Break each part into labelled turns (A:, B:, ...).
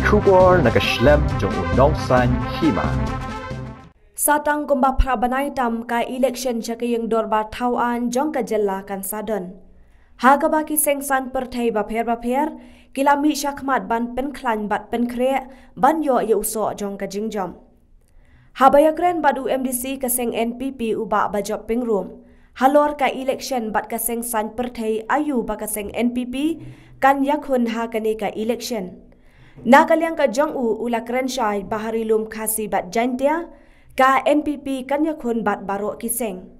A: Kubor nakaslem jong unongsan hima.
B: Satang kumba prabanai tam ka election chakayeng dorbar tauan jong ka jella kan sadon. Haga baki sengsan pertai baper kilami syakmat ban penklan bat penkre ban yo ye uso jong ka jingjom. Habaya kren badu MDC kaseng NPP uba bajop pingrum. Halor ka election bat kaseng san pertai ayu ba kaseng NPP kan yakhun ha kane ka election. Nakaliang ka jong ula kren syai baharilum kasi bat jantia ka NPP kan yakhun bat barok kiseng.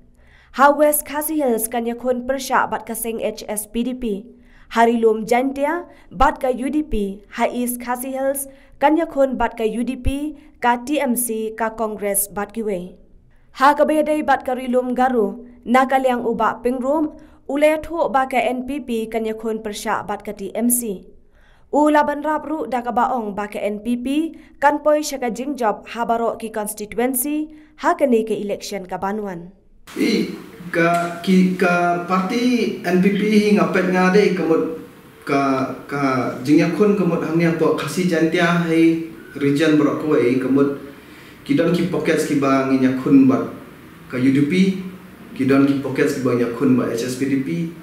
B: Ha West Khasi Hills kan yakhun persya bat kaseng HSPDP. Harilum jantia bat ka UDP. Ha East Khasi Hills kan yakhun bat ka UDP ka TMC ka Congress bat kiwe. Ha kabayday bat ka rilum garu nakaliang uba pingrum ulay thu ba ka NPP kan yakhun persya bat ka TMC. Ulaban rabru da kabaong ba ka NPP kan poy siya ka jingjob habaro ki constituency ha kani ka election ka banuan.
C: Ka parti NPP ngapet ngade kemud ka jingyakun kemud hamnya po kasi jantia hai region borok kuai kemud kidon ki pockets ki bang nyakun bat ka UDP kidon ki pockets ki bang nyakun bat HSPDP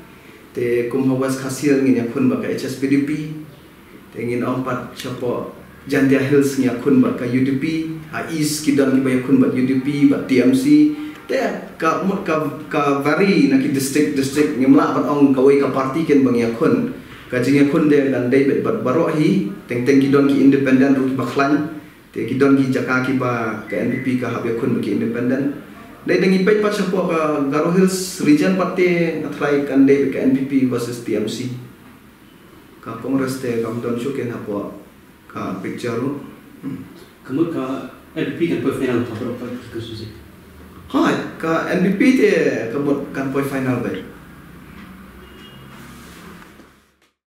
C: te kum hawas khasil nyakun bat ka HSPDP te ngin ompat chapo jantia hills nyakun bat ka UDP ha east kidon ki bang nyakun bat UDP bat TMC te ka vari na ki district ngimla bat ong kawai ka parti ken bang yakun ka jingyakun de dan David bat baro hi teng kidon ki independent ru ki baklan te kidon ki jaka ki ba ka NPP ka habe kun ki independent dai dengi pai pa chapo ka Garo Hills region party atrai kan de ka NPP versus TMC ka Congress te kam don shuken hapo ka picture ru
D: kamu ka NPP kan po final pa susi
C: ha ka NPP te kamot kan point final ba